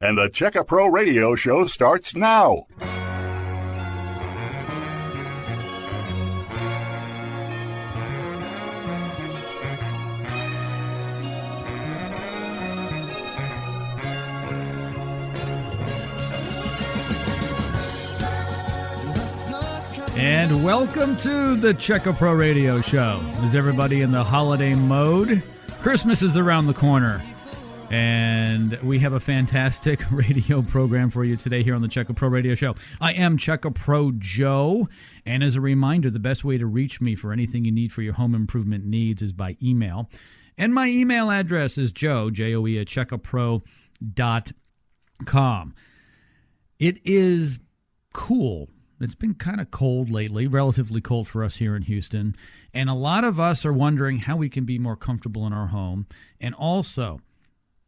And the Checka Pro Radio Show starts now. And welcome to the Checka Pro Radio Show. Is everybody in the holiday mode? Christmas is around the corner. And we have a fantastic radio program for you today here on the Checka Pro Radio Show. I am Checka Pro Joe. And as a reminder, the best way to reach me for anything you need for your home improvement needs is by email. And my email address is joe, J-O-E, at checkapro.com. It is cool. It's been kind of cold lately, relatively cold for us here in Houston. And a lot of us are wondering how we can be more comfortable in our home. And also,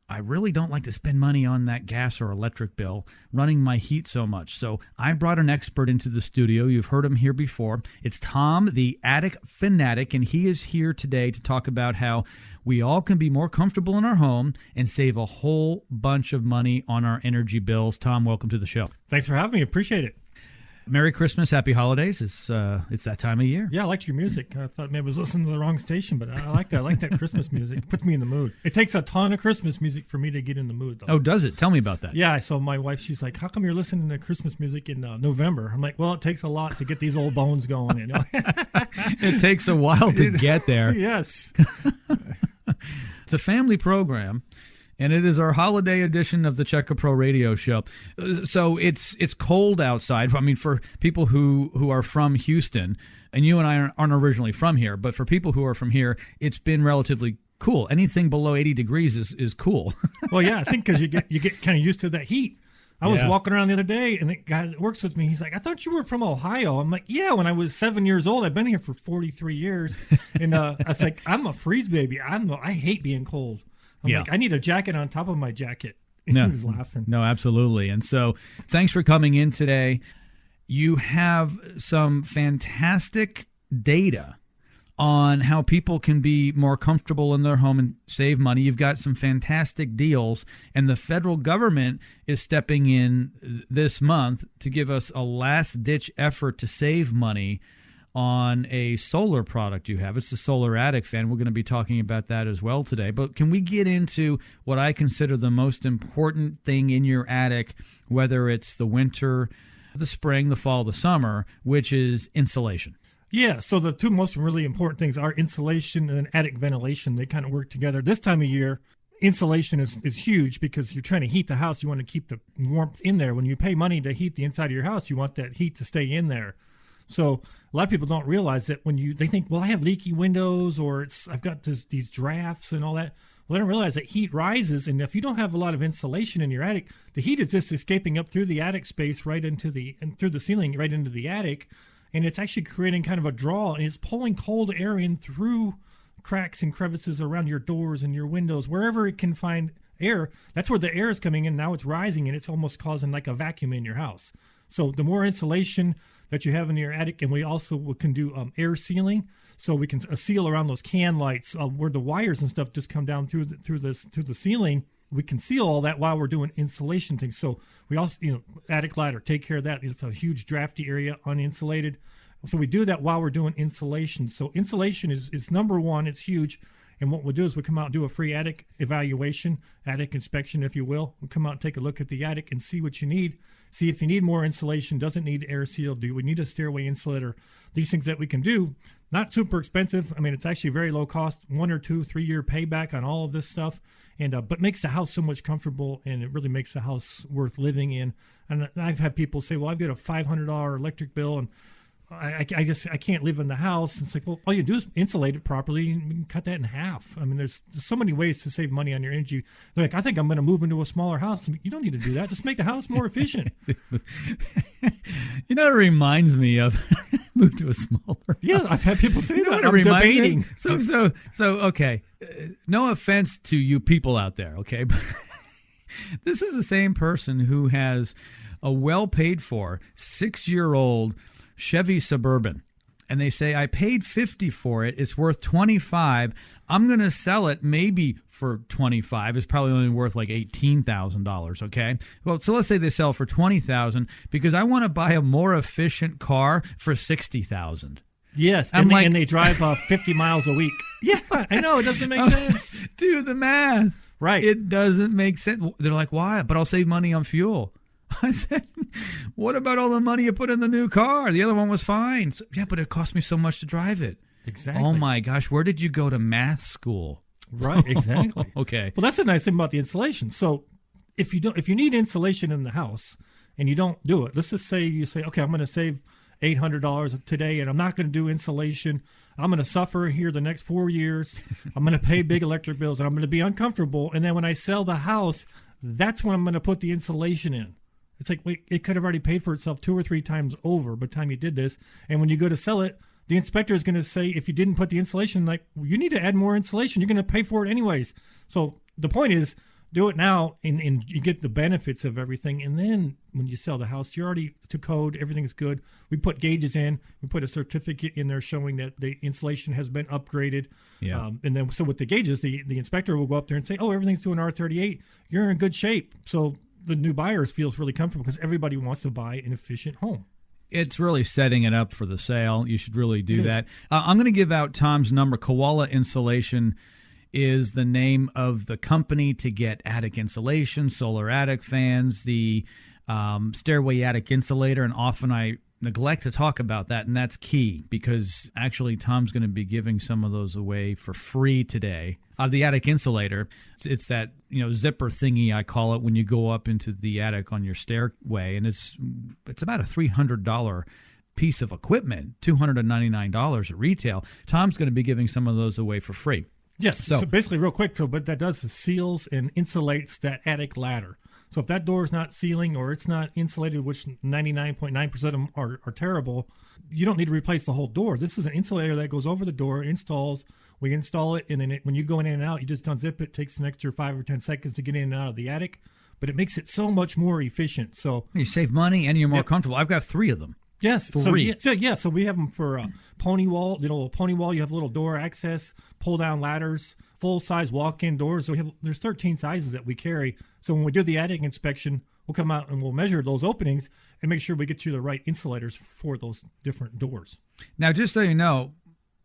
I really don't like to spend money on that gas or electric bill running my heat so much. So I brought an expert into the studio. You've heard him here before. It's Tom, the Attic Fanatic, and he is here today to talk about how we all can be more comfortable in our home and save a whole bunch of money on our energy bills. Tom, welcome to the show. Thanks for having me. Appreciate it. Merry Christmas, Happy Holidays. It's that time of year. Yeah, I liked your music. I thought maybe I was listening to the wrong station, but I like that. I like that Christmas music. It puts me in the mood. It takes a ton of Christmas music for me to get in the mood, though. Oh, does it? Tell me about that. Yeah, so my wife, she's like, how come you're listening to Christmas music in November? I'm like, well, it takes a lot to get these old bones going. You know? It takes a while to get there. Yes. It's a family program. And it is our holiday edition of the Checka Pro Radio Show. So it's cold outside. I mean, for people who are from Houston, and you and I aren't originally from here, but for people who are from here, it's been relatively cool. Anything below 80 degrees is cool. Well, yeah, I think because you get kind of used to that heat. I was walking around the other day, and the guy that works with me, he's like, I thought you were from Ohio. I'm like, yeah, when I was 7 years old. I've been here for 43 years. And I was like, I'm a freeze baby. I hate being cold. I'm like, I need a jacket on top of my jacket. And he was laughing. No, absolutely. And so thanks for coming in today. You have some fantastic data on how people can be more comfortable in their home and save money. You've got some fantastic deals, and the federal government is stepping in this month to give us a last-ditch effort to save money on a solar product you have. It's the Solar Attic fan. We're going to be talking about that as well today. But can we get into what I consider the most important thing in your attic, whether it's the winter, the spring, the fall, the summer, which is insulation? Yeah, so the two most really important things are insulation and attic ventilation. They kind of work together. This time of year, insulation is huge because you're trying to heat the house. You want to keep the warmth in there. When you pay money to heat the inside of your house, you want that heat to stay in there. So a lot of people don't realize that they think, well, I have leaky windows or I've got these drafts and all that. Well, they don't realize that heat rises, and if you don't have a lot of insulation in your attic, the heat is just escaping up through the attic space and through the ceiling right into the attic, and it's actually creating kind of a draw, and it's pulling cold air in through cracks and crevices around your doors and your windows, wherever it can find air. That's where the air is coming in. Now it's rising, and it's almost causing like a vacuum in your house. So the more insulation that you have in your attic, and we also can do air sealing, so we can seal around those can lights where the wires and stuff just come down through the ceiling. We can seal all that while we're doing insulation things. So we also, attic ladder, take care of that. It's a huge drafty area, uninsulated. So we do that while we're doing insulation. So insulation is number one. It's huge. And what we'll do is we'll come out and do a free attic evaluation, attic inspection, if you will. We'll come out and take a look at the attic and see what you need. See if you need more insulation, doesn't need air sealed, do we need a stairway insulator? These things that we can do, not super expensive. I mean, it's actually very low cost, 1 or 2, 3 year payback on all of this stuff. And but makes the house so much comfortable, and it really makes the house worth living in. And I've had people say, well, I've got a $500 electric bill, and I guess I can't live in the house. It's like, well, all you do is insulate it properly, and we can cut that in half. I mean, there's so many ways to save money on your energy. They're like, I think I'm going to move into a smaller house. You don't need to do that. Just make the house more efficient. It reminds me of move to a smaller house. Yeah, I've had people say that. I'm debating. So okay. No offense to you people out there, okay? But this is the same person who has a well-paid-for 6-year-old Chevy Suburban. and they say, I paid $50 for it. It's worth $25. I'm going to sell it maybe for $25. It's probably only worth like $18,000. Okay. Well, so let's say they sell for $20,000 because I want to buy a more efficient car for $60,000. Yes, and they drive 50 miles a week. Yeah, I know. It doesn't make sense. Do the math. Right. It doesn't make sense. They're like, why? But I'll save money on fuel. I said, what about all the money you put in the new car? The other one was fine. So, yeah, but it cost me so much to drive it. Exactly. Oh, my gosh. Where did you go to math school? Right, exactly. Okay. Well, that's the nice thing about the insulation. So if you need insulation in the house and you don't do it, let's just say you say, okay, I'm going to save $800 today, and I'm not going to do insulation. I'm going to suffer here the next 4 years. I'm going to pay big electric bills, and I'm going to be uncomfortable. And then when I sell the house, that's when I'm going to put the insulation in. It's like, wait, it could have already paid for itself 2 or 3 times over by the time you did this. And when you go to sell it, the inspector is going to say, if you didn't put the insulation, like, well, you need to add more insulation. You're going to pay for it anyways. So the point is, do it now, and you get the benefits of everything. And then when you sell the house, you're already to code. Everything's good. We put gauges in. We put a certificate in there showing that the insulation has been upgraded. Yeah. And then so with the gauges, the inspector will go up there and say, oh, everything's to an R38. You're in good shape. So the new buyers feels really comfortable because everybody wants to buy an efficient home. It's really setting it up for the sale. You should really do that. I'm going to give out Tom's number. Koala Insulation is the name of the company to get attic insulation, solar attic fans, the stairway attic insulator, and often I neglect to talk about that, and that's key because actually Tom's going to be giving some of those away for free today. The attic insulator, it's that zipper thingy, I call it, when you go up into the attic on your stairway, and it's about a $300 piece of equipment, $299 at retail. Tom's going to be giving some of those away for free. Yes. So basically, real quick, what that does is seals and insulates that attic ladder. So if that door is not sealing or it's not insulated, which 99.9% of them are terrible, you don't need to replace the whole door. This is an insulator that goes over the door, installs. We install it, and then when you go in and out, you just unzip it. It takes an extra 5 or 10 seconds to get in and out of the attic, but it makes it so much more efficient. So you save money and you're more comfortable. I've got 3 of them. Yes. Three. So we have them for pony wall. Pony wall. You have little door access, pull down ladders, full size walk-in doors. So there's 13 sizes that we carry. So when we do the attic inspection, we'll come out and we'll measure those openings and make sure we get you the right insulators for those different doors. Now, just so you know,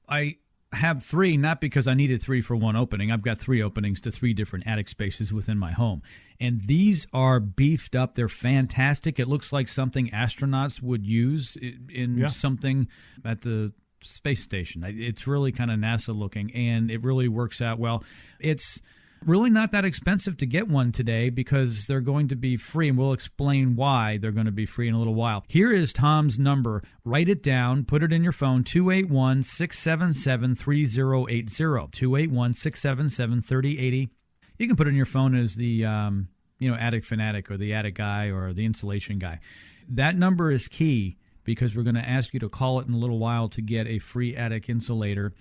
I have 3, not because I needed 3 for one opening. I've got 3 openings to 3 different attic spaces within my home. And these are beefed up. They're fantastic. It looks like something astronauts would use in something at the space station. It's really kind of NASA looking, and it really works out well. It's really not that expensive to get one today because they're going to be free, and we'll explain why they're going to be free in a little while. Here is Tom's number. Write it down. Put it in your phone, 281-677-3080, 281-677-3080. You can put it in your phone as the Attic Fanatic or the Attic Guy or the Insulation Guy. That number is key because we're going to ask you to call it in a little while to get a free attic insulator,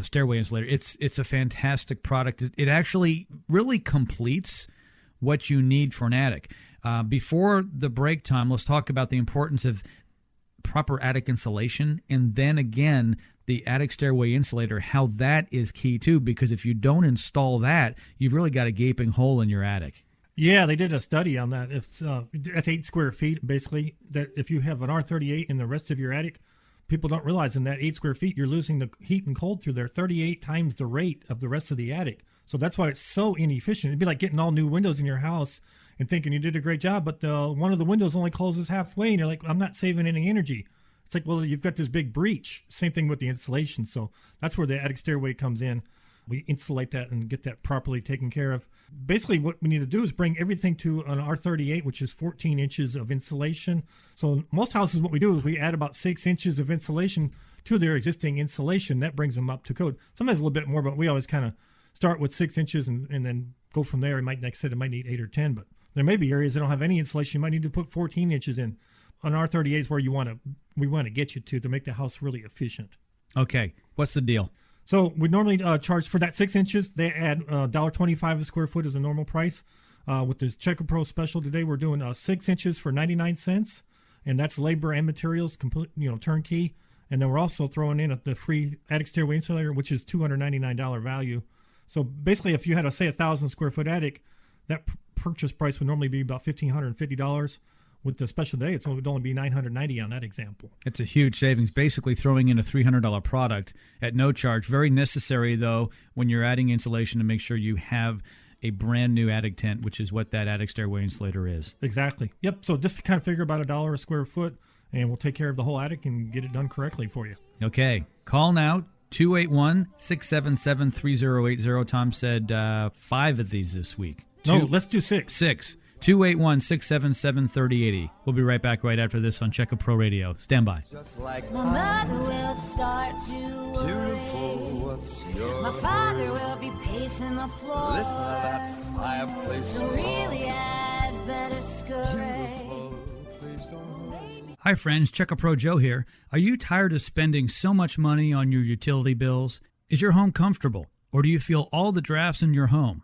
stairway insulator. It's a fantastic product. It actually really completes what you need for an attic. Before the break time, let's talk about the importance of proper attic insulation, and then again, the attic stairway insulator, how that is key too, because if you don't install that, you've really got a gaping hole in your attic. Yeah, they did a study on that. That's 8 square feet, basically, that if you have an R38 in the rest of your attic, people don't realize in that 8 square feet, you're losing the heat and cold through there 38 times the rate of the rest of the attic. So that's why it's so inefficient. It'd be like getting all new windows in your house and thinking you did a great job, but one of the windows only closes halfway, and you're like, I'm not saving any energy. It's like, well, you've got this big breach. Same thing with the insulation. So that's where the attic stairway comes in. We insulate that and get that properly taken care of. Basically, what we need to do is bring everything to an R38, which is 14 inches of insulation. So in most houses, what we do is we add about 6 inches of insulation to their existing insulation. That brings them up to code. Sometimes a little bit more, but we always kind of start with 6 inches and then go from there. It might need 8 or 10, but there may be areas that don't have any insulation. You might need to put 14 inches in. On R38 is where we want to get you to make the house really efficient. Okay, what's the deal? So we normally charge for that 6 inches. They add $1.25 a square foot as a normal price. With this Checker Pro special today, we're doing 6 inches for 99 cents, and that's labor and materials, complete, turnkey. And then we're also throwing in the free attic stairway insulator, which is $299 value. So basically, if you had, say, 1,000 square foot attic, that purchase price would normally be about $1,550. With the special day, it would only be $990 on that example. It's a huge savings, basically throwing in a $300 product at no charge. Very necessary, though, when you're adding insulation to make sure you have a brand new attic tent, which is what that attic stairway insulator is. Exactly. Yep. So just kind of figure about $1 a square foot, and we'll take care of the whole attic and get it done correctly for you. Okay. Call now, 281-677-3080. Tom said 5 of these this week. No, let's do 6. 6. 281-677-3080. We'll be right back right after this on Check A Pro Radio. Stand by. Just like my mother will start to beautiful, what's your my father will be pacing the floor. Listen to that fireplace. So really I'd better scurry. Hi friends, Check A Pro Joe here. Are you tired of spending so much money on your utility bills? Is your home comfortable, or do you feel all the drafts in your home?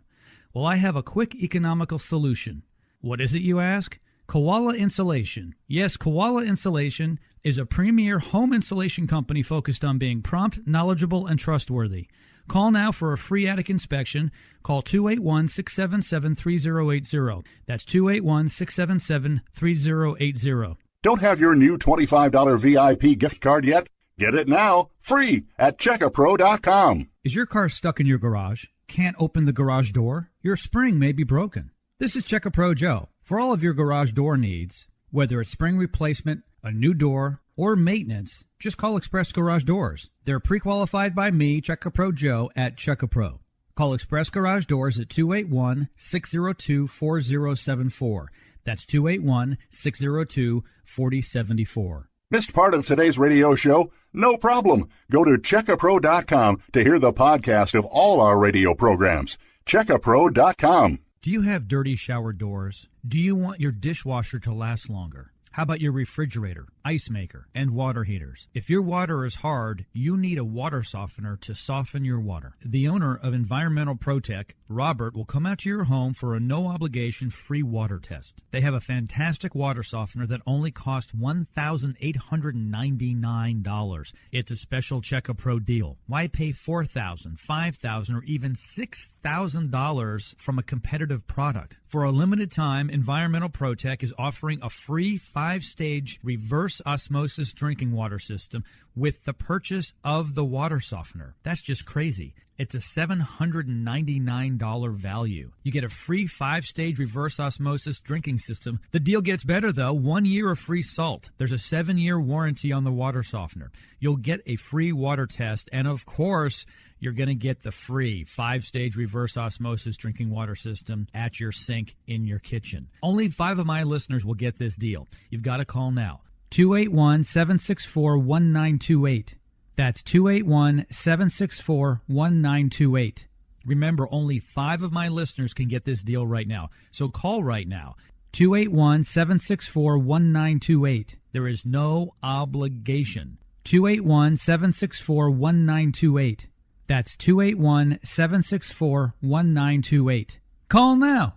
Well, I have a quick economical solution. What is it, you ask? Koala Insulation. Yes, Koala Insulation is a premier home insulation company focused on being prompt, knowledgeable, and trustworthy. Call now for a free attic inspection. Call 281-677-3080. That's 281-677-3080. Don't have your new $25 VIP gift card yet? Get it now, free at checkapro.com. Is your car stuck in your garage? Can't open the garage door? Your spring may be broken. This is Check A Pro Joe. For all of your garage door needs, whether it's spring replacement, a new door, or maintenance, just call Express Garage Doors. They're pre-qualified by me, Check A Pro Joe, at Check A Pro. Call Express Garage Doors at 281-602-4074. That's 281-602-4074. Missed part of today's radio show? No problem. Go to checkapro.com to hear the podcast of all our radio programs. Checkapro.com. Do you have dirty shower doors? Do you want your dishwasher to last longer? How about your refrigerator, ice maker, and water heaters? If your water is hard, you need a water softener to soften your water. The owner of Environmental Protec, Robert, will come out to your home for a no-obligation free water test. They have a fantastic water softener that only costs $1,899. It's a special Check A Pro deal. Why pay $4,000, $5,000, or even $6,000 from a competitive product? For a limited time, Environmental Protec is offering a free 5-stage reverse osmosis drinking water system with the purchase of the water softener. That's just crazy. It's a $799 value. You get a free 5-stage reverse osmosis drinking system. The deal gets better, though. 1 year of free salt. There's a 7-year warranty on the water softener. You'll get a free water test, and of course, you're going to get the free 5-stage reverse osmosis drinking water system at your sink in your kitchen. Only 5 of my listeners will get this deal. You've got to call now. 281-764-1928. That's 281-764-1928. Remember, only 5 of my listeners can get this deal right now. So call right now. 281-764-1928. There is no obligation. 281-764-1928. That's 281-764-1928. Call now.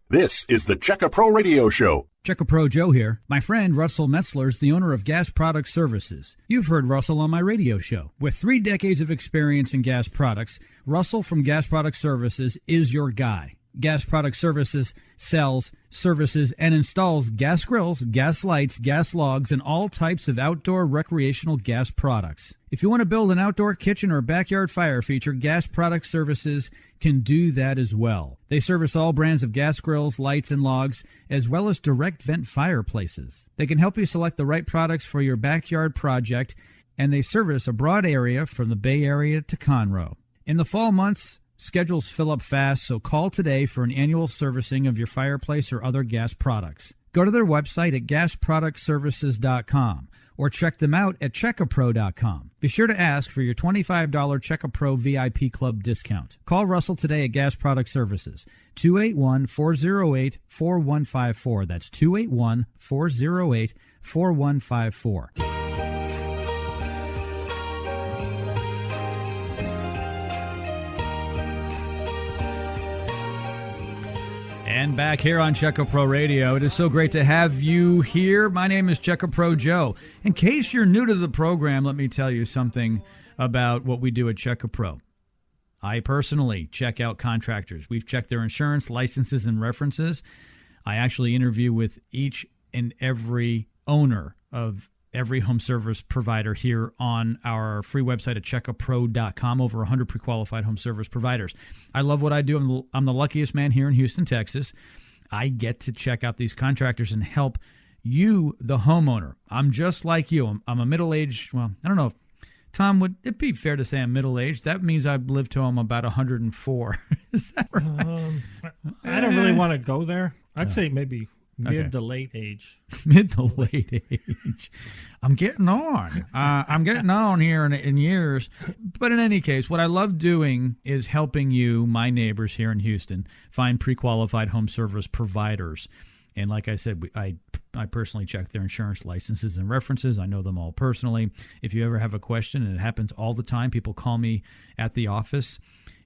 This is the Check A Pro Radio Show. Check A Pro Joe here. My friend Russell Metzler is the owner of Gas Product Services. You've heard Russell on my radio show. With 3 decades of experience in gas products, Russell from Gas Product Services is your guy. Gas Product Services sells, services, and installs gas grills, gas lights, gas logs, and all types of outdoor recreational gas products. If you want to build an outdoor kitchen or backyard fire feature, Gas Product Services can do that as well. They service all brands of gas grills, lights, and logs, as well as direct vent fireplaces. They can help you select the right products for your backyard project, and they service a broad area from the Bay Area to Conroe. In the fall months, schedules fill up fast, so call today for an annual servicing of your fireplace or other gas products. Go to their website at gasproductservices.com or check them out at checkapro.com. Be sure to ask for your $25 Check A Pro VIP Club discount. Call Russell today at Gas Product Services, 281-408-4154. That's 281-408-4154. And back here on Check-A Pro Radio. It is so great to have you here. My name is Check-A Pro Joe. In case you're new to the program, let me tell you something about what we do at Check-A Pro. I personally check out contractors. We've checked their insurance, licenses, and references. I actually interview with each and every owner of every home service provider here on our free website at checkapro.com, over 100 pre-qualified home service providers. I love what I do. I'm the luckiest man here in Houston, Texas. I get to check out these contractors and help you, the homeowner. I'm just like you. I'm a middle-aged, well, I don't know if, Tom, would it be fair to say I'm middle-aged? That means I've lived till I'm about 104. Is that right? I don't really want to go there. I'd say maybe mid to late age. Mid to late age. I'm getting on. I'm getting on here in years. But in any case, what I love doing is helping you, my neighbors here in Houston, find pre-qualified home service providers. And like I said, I personally check their insurance, licenses, and references. I know them all personally. If you ever have a question, and it happens all the time, people call me at the office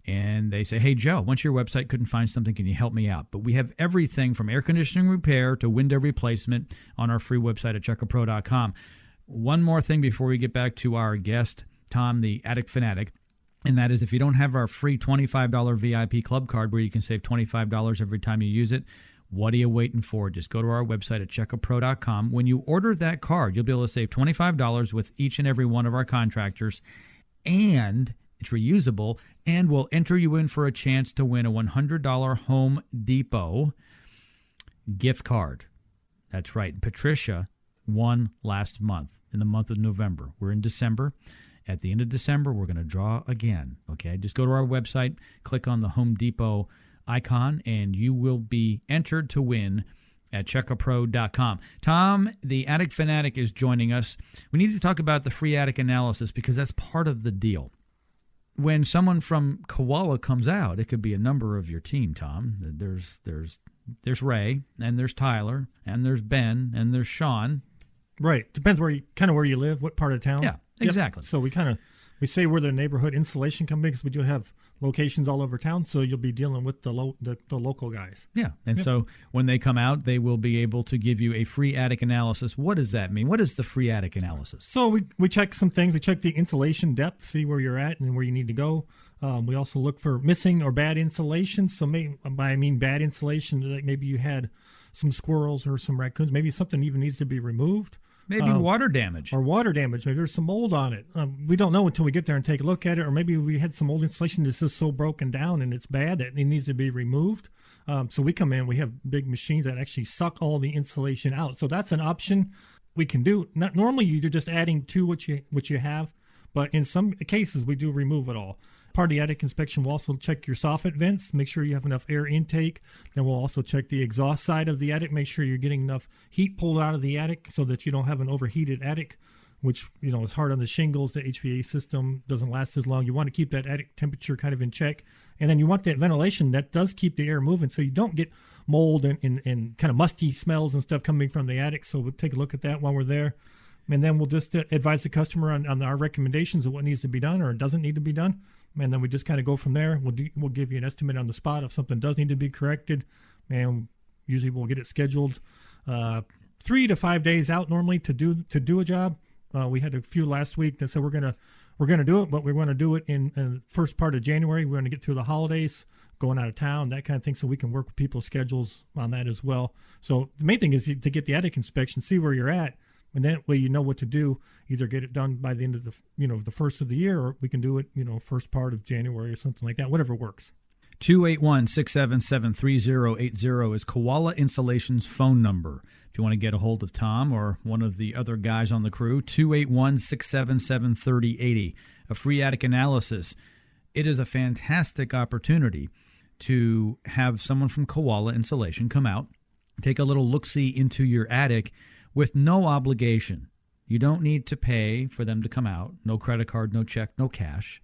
and they say, hey, Joe, once your website couldn't find something, can you help me out? But we have everything from air conditioning repair to window replacement on our free website at checkapro.com. One more thing before we get back to our guest, Tom, the Attic Fanatic, and that is if you don't have our free $25 VIP club card where you can save $25 every time you use it, what are you waiting for? Just go to our website at checkapro.com. When you order that card, you'll be able to save $25 with each and every one of our contractors, and it's reusable, and we'll enter you in for a chance to win a $100 Home Depot gift card. That's right. Patricia won last month, in the month of November. We're in December. At the end of December, we're going to draw again. Okay, just go to our website, click on the Home Depot icon, and you will be entered to win at checkapro.com. Tom, the Attic Fanatic, is joining us. We need to talk about the free attic analysis because that's part of the deal. When someone from Koala comes out, it could be a number of your team, Tom. There's Ray, and there's Tyler, and there's Ben, and there's Sean. Right. Depends where you live, what part of town. Yeah, exactly. Yep. So we say we're the neighborhood insulation company because we do have locations all over town, so you'll be dealing with the local guys. Yeah, and so when they come out, they will be able to give you a free attic analysis. What does that mean? What is the free attic analysis? So we check some things. We check the insulation depth, see where you're at and where you need to go. We also look for missing or bad insulation. So by I mean bad insulation, like maybe you had some squirrels or some raccoons. Maybe something even needs to be removed. Maybe water damage. Or water damage. Maybe there's some mold on it. We don't know until we get there and take a look at it. Or maybe we had some old insulation that's just so broken down and it's bad that it needs to be removed. So we come in. We have big machines that actually suck all the insulation out. So that's an option we can do. Normally, you're just adding to what you have. But in some cases, we do remove it all. Part of the attic inspection, we'll also check your soffit vents, make sure you have enough air intake. Then we'll also check the exhaust side of the attic, make sure you're getting enough heat pulled out of the attic so that you don't have an overheated attic, which is hard on the shingles. The HVAC system doesn't last as long. You want to keep that attic temperature kind of in check. And then you want that ventilation that does keep the air moving so you don't get mold and kind of musty smells and stuff coming from the attic. So we'll take a look at that while we're there. And then we'll just advise the customer on our recommendations of what needs to be done or doesn't need to be done. And then we just kind of go from there. We'll give you an estimate on the spot if something does need to be corrected. And usually we'll get it scheduled 3 to 5 days out normally to do a job. We had a few last week that said we're gonna do it, but we want to do it in the first part of January. We're going to get through the holidays, going out of town, that kind of thing, so we can work with people's schedules on that as well. So the main thing is to get the attic inspection, see where you're at. And that way you know what to do. Either get it done by the end of the first of the year, or we can do it, first part of January or something like that, whatever works. 281-677-3080 is Koala Insulation's phone number. If you want to get a hold of Tom or one of the other guys on the crew, 281-677-3080, a free attic analysis. It is a fantastic opportunity to have someone from Koala Insulation come out, take a little look-see into your attic, with no obligation. You don't need to pay for them to come out. No credit card, no check, no cash.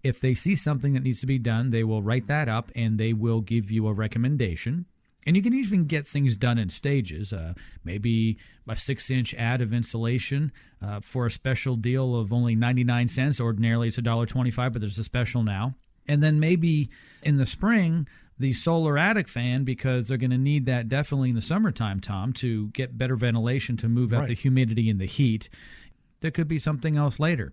If they see something that needs to be done, they will write that up and they will give you a recommendation. And you can even get things done in stages. Maybe a 6-inch ad of insulation for a special deal of only 99 cents. Ordinarily it's $1.25, but there's a special now. And then maybe in the spring, the solar attic fan because they're going to need that definitely in the summertime, Tom, to get better ventilation to move out the humidity and the heat. There could be something else later.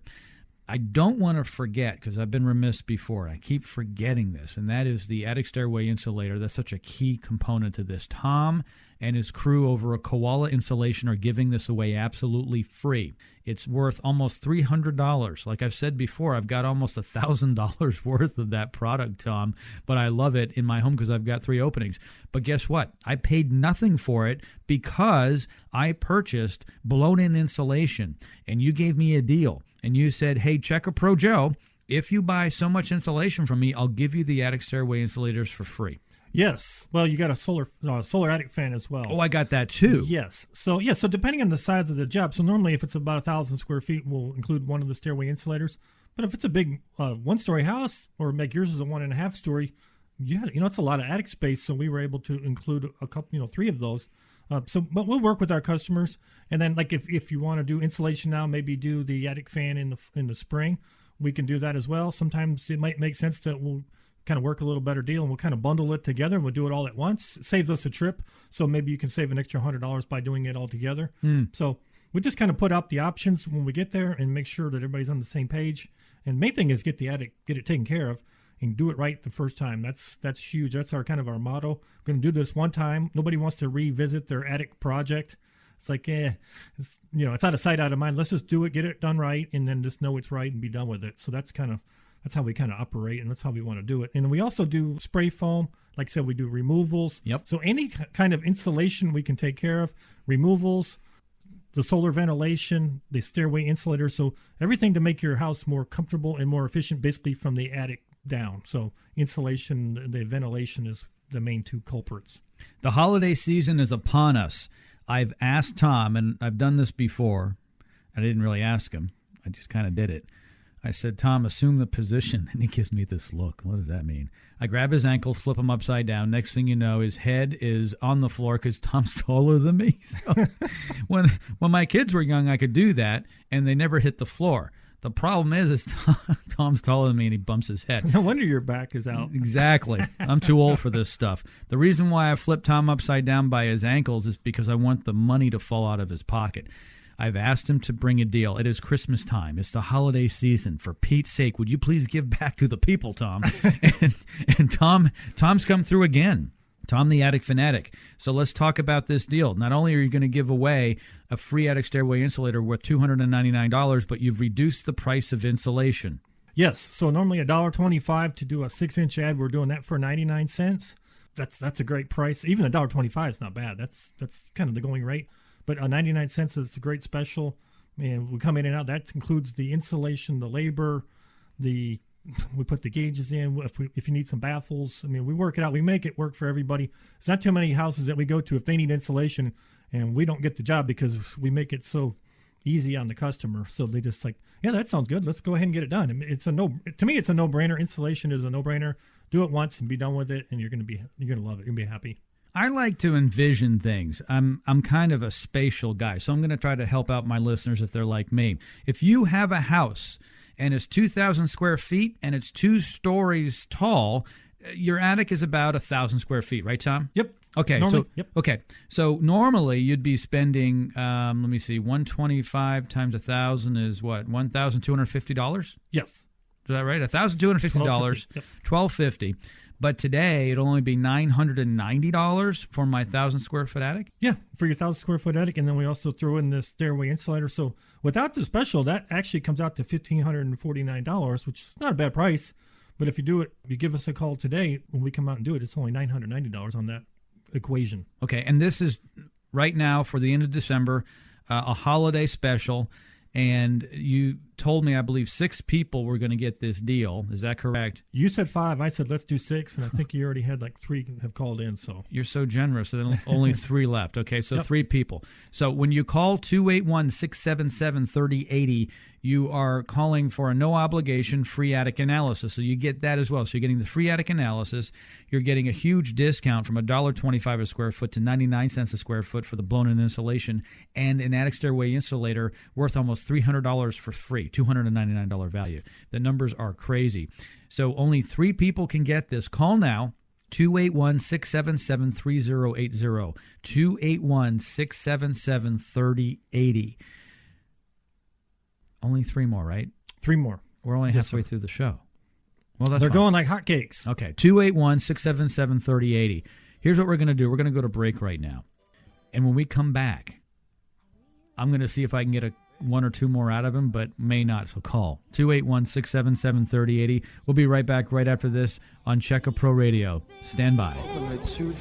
I don't want to forget, because I've been remiss before. I keep forgetting this, and that is the attic stairway insulator. That's such a key component to this. Tom and his crew over at Koala Insulation are giving this away absolutely free. It's worth almost $300. Like I've said before, I've got almost $1,000 worth of that product, Tom, but I love it in my home because I've got 3 openings. But guess what? I paid nothing for it because I purchased blown-in insulation, and you gave me a deal. And you said, hey, Checker Pro Joe, if you buy so much insulation from me, I'll give you the attic stairway insulators for free. Yes. Well, you got a solar attic fan as well. Oh, I got that too. Yes. So depending on the size of the job, so normally if it's about 1,000 square feet, we'll include one of the stairway insulators. But if it's a big 1-story house, or like yours is a 1.5-story, it's a lot of attic space. So we were able to include a couple, 3 of those. But we'll work with our customers, and then like if you want to do insulation now, maybe do the attic fan in the spring, we can do that as well. Sometimes it might make sense that we'll kind of work a little better deal, and we'll kind of bundle it together, and we'll do it all at once. It saves us a trip, so maybe you can save an extra $100 by doing it all together. So we just kind of put out the options when we get there and make sure that everybody's on the same page. And main thing is get it taken care of. And do it right the first time. That's huge. That's our kind of motto. We're going to do this one time. Nobody wants to revisit their attic project. It's like, it's out of sight, out of mind. Let's just do it, get it done right, and then just know it's right and be done with it. So that's how we kind of operate, and that's how we want to do it. And we also do spray foam. Like I said, we do removals. Yep. So any kind of insulation we can take care of. Removals, the solar ventilation, the stairway insulator. So everything to make your house more comfortable and more efficient, basically from the attic down. So insulation, the ventilation is the main 2 culprits. The holiday season is upon us. I've asked Tom, and I've done this before. I didn't really ask him. I just kind of did it. I said, Tom, assume the position. And he gives me this look. What does that mean? I grab his ankle, flip him upside down. Next thing you know, his head is on the floor because Tom's taller than me. So when my kids were young, I could do that, and they never hit the floor. The problem is Tom's taller than me, and he bumps his head. No wonder your back is out. Exactly. I'm too old for this stuff. The reason why I flipped Tom upside down by his ankles is because I want the money to fall out of his pocket. I've asked him to bring a deal. It is Christmas time. It's the holiday season. For Pete's sake, would you please give back to the people, Tom? and Tom's come through again. Tom the Attic Fanatic. So let's talk about this deal. Not only are you going to give away a free attic stairway insulator worth $299, but you've reduced the price of insulation. Yes. So normally $1.25 to do a 6-inch ad. We're doing that for 99 cents. That's a great price. Even $1.25 is not bad. That's kind of the going rate. But 99 cents is a great special. And we come in and out. That includes the insulation, the labor, we put the gauges in. If you need some baffles, we work it out. We make it work for everybody. It's not too many houses that we go to if they need insulation and we don't get the job because we make it so easy on the customer. So they just like, yeah, that sounds good. Let's go ahead and get it done. To me, it's a no-brainer. Insulation is a no-brainer. Do it once and be done with it, and you're gonna love it. You're gonna be happy. I like to envision things. I'm kind of a spatial guy, so I'm going to try to help out my listeners if they're like me. If you have a house and it's 2,000 square feet and it's 2 stories tall, your attic is about 1,000 square feet, right, Tom? Yep. Okay. So normally you'd be spending, 125 times 1,000 is what? $1,250? Yes. Is that right? $1,250. $1,250. But today it'll only be $990 for my 1,000 square foot attic? Yeah, for your 1,000 square foot attic. And then we also throw in the stairway insulator. So without the special, that actually comes out to $1,549, which is not a bad price. But if you do it, you give us a call today when we come out and do it, it's only $990 on that equation. Okay, and this is right now for the end of December, a holiday special. And you told me, I believe, 6 people were going to get this deal. Is that correct? You said 5. I said, let's do 6. And I think you already had like 3 have called in. So you're so generous. So then only 3 left. Okay, so 3 people. So when you call 281-677-3080, you are calling for a no-obligation free attic analysis. So you get that as well. So you're getting the free attic analysis. You're getting a huge discount from $1.25 a square foot to 99 cents a square foot for the blown-in insulation, and an attic stairway insulator worth almost $300 for free, $299 value. The numbers are crazy. So only 3 people can get this. Call now. 281-677-3080. 281-677-3080. Only 3 more, right? 3 more. We're only halfway through the show. Well, that's They're fine. going like hotcakes. Okay, 281-677-3080. Here's what we're going to do. We're going to go to break right now. And when we come back, I'm going to see if I can get 1 or 2 more out of him, but may not. So call 281-677-3080. We'll be right back right after this on Check A Pro Radio. Stand by. So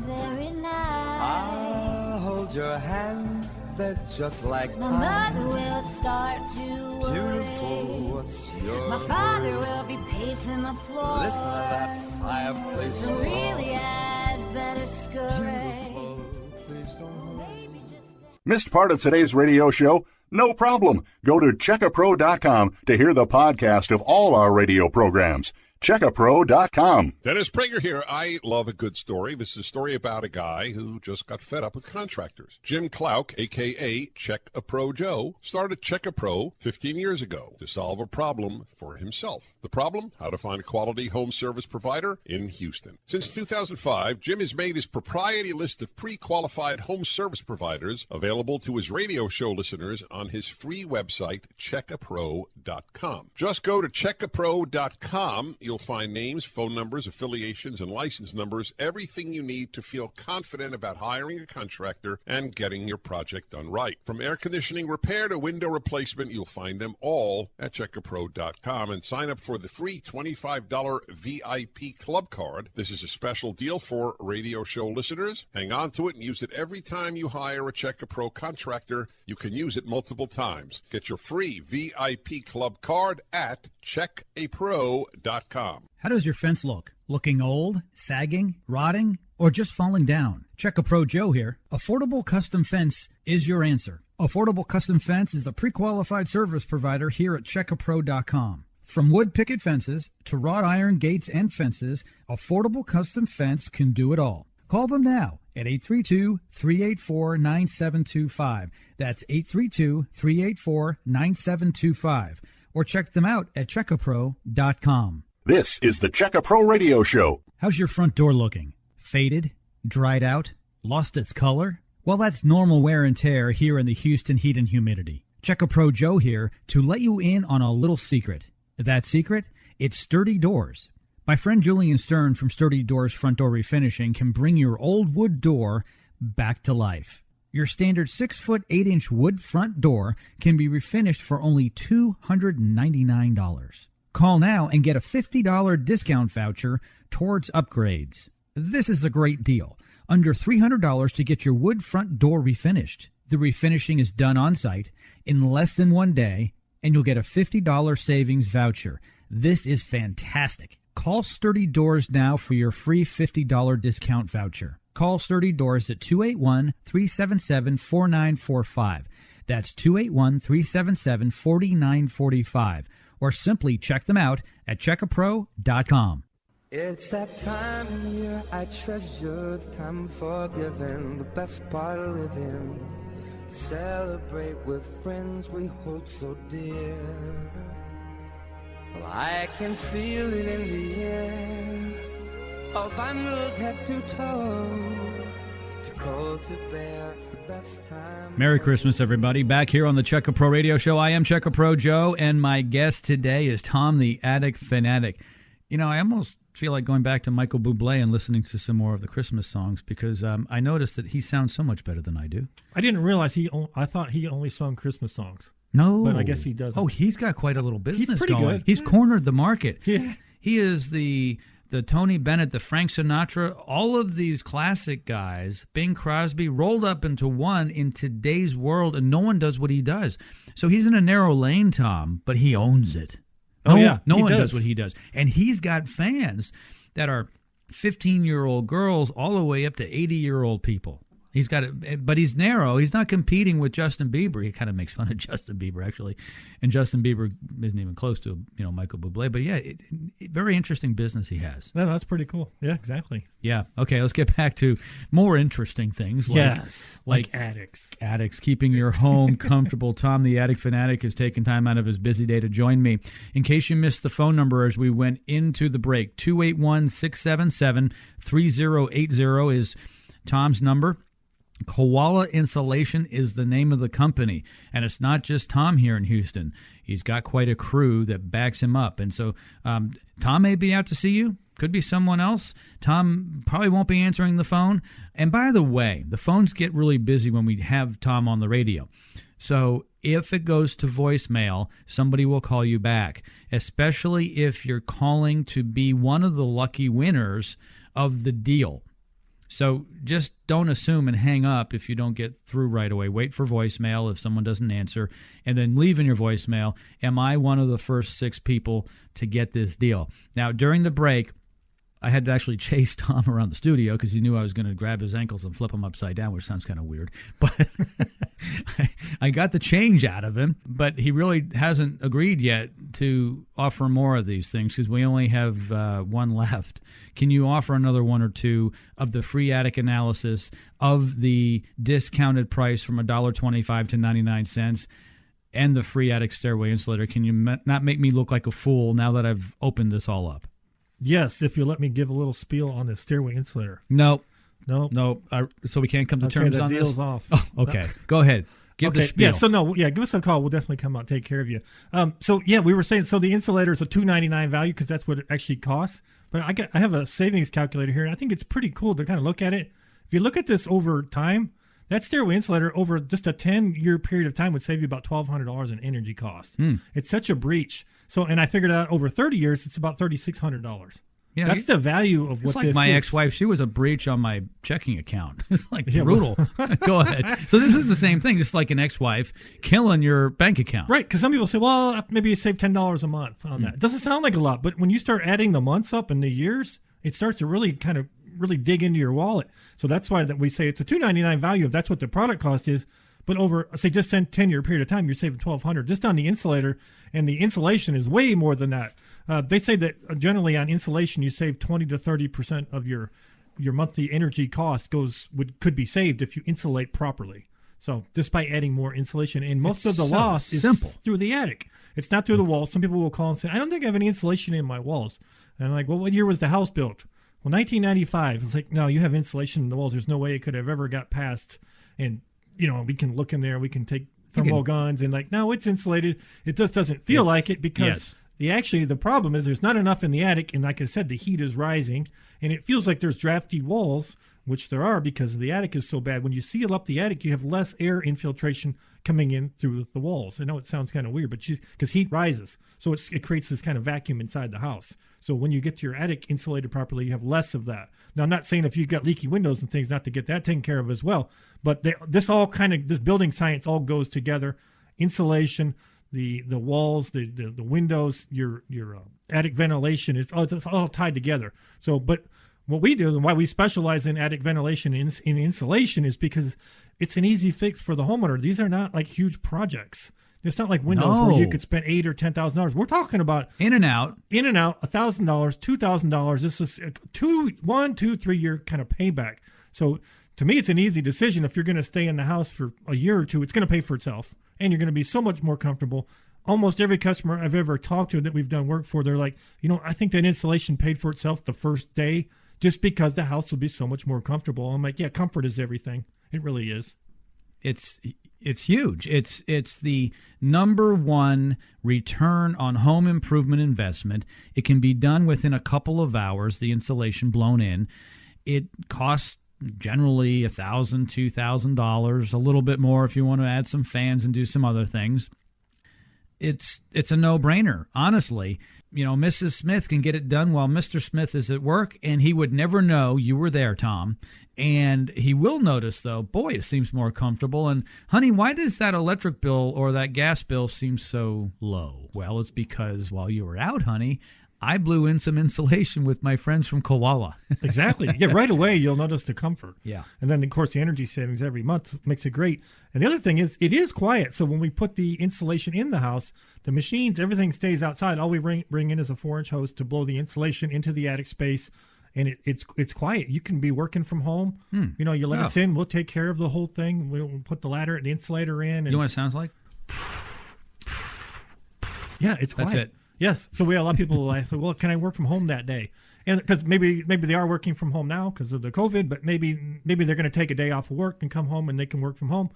very nice. I'll hold your hands, they're just like My mother will start to worry. beautiful. What's your My father will be pacing the floor. Listen to that fireplace. So really I'd better scurry. Beautiful. Please don't hurry. Baby, just Missed part of today's radio show? No problem. Go to checkapro.com to hear the podcast of all our radio programs. Checkapro.com. Dennis Prager here. I love a good story. This is a story about a guy who just got fed up with contractors. Jim Clouk, a.k.a. Check A Pro Joe, started Check A Pro 15 years ago to solve a problem for himself. The problem? How to find a quality home service provider in Houston. Since 2005, Jim has made his proprietary list of pre-qualified home service providers available to his radio show listeners on his free website, checkapro.com. Just go to checkapro.com. You'll find names, phone numbers, affiliations, and license numbers, everything you need to feel confident about hiring a contractor and getting your project done right. From air conditioning repair to window replacement, you'll find them all at checkapro.com and sign up for the free $25 VIP club card. This is a special deal for radio show listeners. Hang on to it and use it every time you hire a Check A Pro contractor. You can use it multiple times. Get your free VIP club card at checkapro.com. How does your fence look? Looking old, sagging, rotting, or just falling down? Check A Pro Joe here. Affordable Custom Fence is your answer. Affordable Custom Fence is a pre-qualified service provider here at checkapro.com. From wood picket fences to wrought iron gates and fences, Affordable Custom Fence can do it all. Call them now at 832-384-9725. That's 832-384-9725. Or check them out at checkapro.com. This is the Check A Pro Radio Show. How's your front door looking? Faded? Dried out? Lost its color? Well, that's normal wear and tear here in the Houston heat and humidity. Check A Pro Joe here to let you in on a little secret. That secret? It's sturdy doors. My friend Julian Stern from Sturdy Doors Front Door Refinishing can bring your old wood door back to life. Your standard 6-foot 8-inch wood front door can be refinished for only $299. Call now and get a $50 discount voucher towards upgrades. This is a great deal. Under $300 to get your wood front door refinished. The refinishing is done on site in less than 1 day, and you'll get a $50 savings voucher. This is fantastic. Call Sturdy Doors now for your free $50 discount voucher. Call Sturdy Doors at 281-377-4945. That's 281-377-4945. Or simply check them out at checkapro.com. It's that time of year I treasure, the time of forgiving, the best part of living. Celebrate with friends we hold so dear. Well, I can feel it in the air, all bundled head to toe. Too cold to bear, it's the best time. Merry Christmas, everybody. Back here on the Check A Pro Radio Show. I am Check A Pro Joe, and my guest today is Tom the Attic Fanatic. You know, I almost feel like going back to Michael Bublé and listening to some more of the Christmas songs because I noticed that he sounds so much better than I do. I didn't realize I thought he only sung Christmas songs. No. But I guess he doesn't. Oh, he's got quite a little business He's pretty going. good. He's cornered the market. Yeah. He is the Tony Bennett, the Frank Sinatra, all of these classic guys, Bing Crosby, rolled up into one in today's world, and no one does what he does. So he's in a narrow lane, Tom, but he owns it. Oh, yeah, No he one does does what he does. And he's got fans that are 15-year-old girls all the way up to 80-year-old people. He's got it, but he's narrow. He's not competing with Justin Bieber. He kind of makes fun of Justin Bieber, actually, and Justin Bieber isn't even close to Michael Bublé. But yeah, very interesting business he has. No, that's pretty cool. Yeah, exactly. Yeah. Okay, let's get back to more interesting things. Like attics. Attics, keeping your home comfortable. Tom, the Attic Fanatic, has taken time out of his busy day to join me. In case you missed the phone number as we went into the break, 281-677-3080 is Tom's number. Koala Insulation is the name of the company, and it's not just Tom here in Houston. He's got quite a crew that backs him up, and so Tom may be out to see you. Could be someone else. Tom probably won't be answering the phone. And by the way, the phones get really busy when we have Tom on the radio. So if it goes to voicemail, somebody will call you back, especially if you're calling to be one of the lucky winners of the deal. So just don't assume and hang up if you don't get through right away. Wait for voicemail if someone doesn't answer, and then leave in your voicemail, am I one of the first 6 people to get this deal? Now, during the break, I had to actually chase Tom around the studio because he knew I was going to grab his ankles and flip him upside down, which sounds kind of weird. But I got the change out of him, but he really hasn't agreed yet to offer more of these things because we only have one left. Can you offer another 1 or 2 of the free attic analysis of the discounted price from $1.25 to 99 cents and the free attic stairway insulator? Can you not make me look like a fool now that I've opened this all up? Yes, if you let me give a little spiel on the stairway insulator. No. No. So we can't come to terms on this? Deal's off. Oh, okay. Go ahead. Give the spiel. Yeah, give us a call. We'll definitely come out and take care of you. We were saying, so the insulator is a $2.99 value because that's what it actually costs. But I have a savings calculator here, and I think it's pretty cool to kind of look at it. If you look at this over time, that stairway insulator over just a 10-year period of time would save you about $1,200 in energy cost. It's such a breach. So, and I figured out over 30 years, it's about $3,600. Yeah, that's the value of what this is. It's like my ex-wife. She was a breach on my checking account. It's like brutal. Go ahead. So this is the same thing, just like an ex-wife killing your bank account. Right, because some people say, well, maybe you save $10 a month on that. It doesn't sound like a lot, but when you start adding the months up and the years, it starts to really dig into your wallet. So that's why that we say it's a $2.99 value if that's what the product cost is. But over, say, just a 10-year period of time, you're saving $1,200 just on the insulator, and the insulation is way more than that. They say that generally on insulation, you save 20 to 30% of your monthly energy cost could be saved if you insulate properly. So just by adding more insulation, and most of the loss is simple through the attic. It's not through the walls. Some people will call and say, I don't think I have any insulation in my walls. And I'm like, well, what year was the house built? Well, 1995. It's like, no, you have insulation in the walls. There's no way it could have ever got past. And we can look in there, we can take thermal guns and no, it's insulated. It just doesn't feel like it because the problem is there's not enough in the attic. And like I said, the heat is rising and it feels like there's drafty walls, which there are because the attic is so bad. When you seal up the attic, you have less air infiltration coming in through the walls. I know it sounds kind of weird, but because heat rises. So it creates this kind of vacuum inside the house. So when you get to your attic insulated properly, you have less of that. Now, I'm not saying if you've got leaky windows and things not to get that taken care of as well, but this building science all goes together. Insulation, the walls, the windows, your attic ventilation, it's all tied together. So, but what we do and why we specialize in attic ventilation in insulation is because it's an easy fix for the homeowner. These are not like huge projects. It's not like windows where you could spend $8,000 or $10,000. We're talking about in and out, $1,000, $2,000. This is a 1, 2, 3 year kind of payback. So to me, it's an easy decision. If you're going to stay in the house for a year or two, it's going to pay for itself, and you're going to be so much more comfortable. Almost every customer I've ever talked to that we've done work for, they're like, I think that insulation paid for itself the first day, just because the house will be so much more comfortable. I'm like, yeah, comfort is everything. It really is. It's huge. It's the number one return on home improvement investment. It can be done within a couple of hours, the insulation blown in. It costs generally $1,000, $2,000, a little bit more if you want to add some fans and do some other things. It's a no-brainer, honestly. Mrs. Smith can get it done while Mr. Smith is at work, and he would never know you were there, Tom. And he will notice, though, boy, it seems more comfortable. And, honey, why does that electric bill or that gas bill seem so low? Well, it's because while you were out, honey, I blew in some insulation with my friends from Koala. Exactly. Yeah, right away you'll notice the comfort. Yeah. And then, of course, the energy savings every month makes it great. And the other thing is, it is quiet. So when we put the insulation in the house, the machines, everything stays outside. All we bring in is a 4-inch hose to blow the insulation into the attic space. And it's quiet. You can be working from home. You know, you let us in. We'll take care of the whole thing. We'll put the ladder and the insulator in. And, You know what it sounds like? yeah, it's quiet. That's it. Yes. So we have a lot of people will ask, well, can I work from home that day? And because maybe they are working from home now because of the COVID, but maybe they're going to take a day off of work and come home and they can work from home.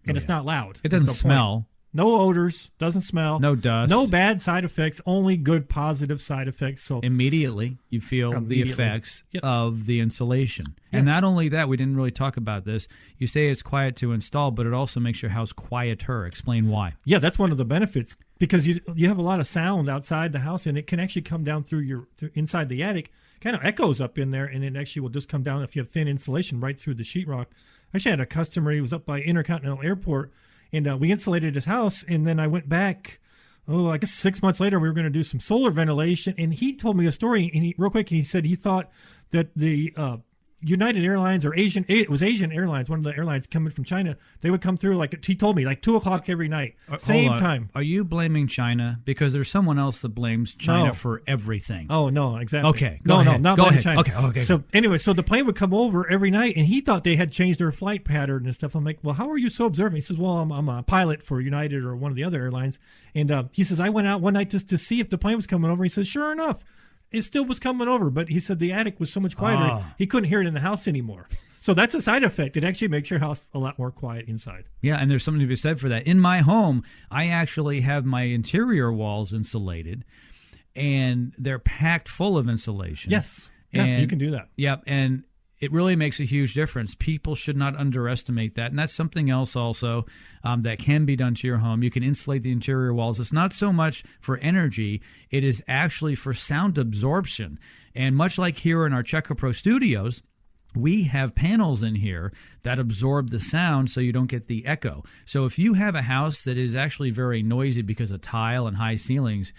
And it's not loud. It doesn't There's no smell. point. No odors, doesn't smell. No dust. No bad side effects, only good positive side effects. So Immediately, you feel the effects of the insulation. And not only that, we didn't really talk about this. You say it's quiet to install, but it also makes your house quieter. Explain why. Yeah, that's one of the benefits because you have a lot of sound outside the house, and it can actually come down through inside the attic. Kind of echoes up in there, and it actually will just come down if you have thin insulation right through the sheetrock. I actually had a customer. He was up by Intercontinental Airport. And we insulated his house, and then I went back, I guess 6 months later, we were going to do some solar ventilation, and he told me a story, and real quick, he said he thought that the United Airlines or Asian Airlines, one of the airlines coming from China, they would come through, like he told me, like 2 o'clock every night, same time. Are you blaming China? Because there's someone else that blames China for everything. Oh, no, exactly. Okay, no, not blaming China. Okay. So anyway, so the plane would come over every night, and he thought they had changed their flight pattern and stuff. I'm like, well, how are you so observant? He says, well, I'm a pilot for United or one of the other airlines. And he says, I went out one night just to see if the plane was coming over. He says, sure enough, it still was coming over, but he said the attic was so much quieter, he couldn't hear it in the house anymore. So that's a side effect. It actually makes your house a lot more quiet inside. Yeah, and there's something to be said for that. In my home, I actually have my interior walls insulated, and they're packed full of insulation. Yes. Yeah, you can do that. Yep, and it really makes a huge difference. People should not underestimate that. And that's something else also that can be done to your home. You can insulate the interior walls. It's not so much for energy. It is actually for sound absorption. And much like here in our Checker Pro studios, we have panels in here that absorb the sound so you don't get the echo. So if you have a house that is actually very noisy because of tile and high ceilings,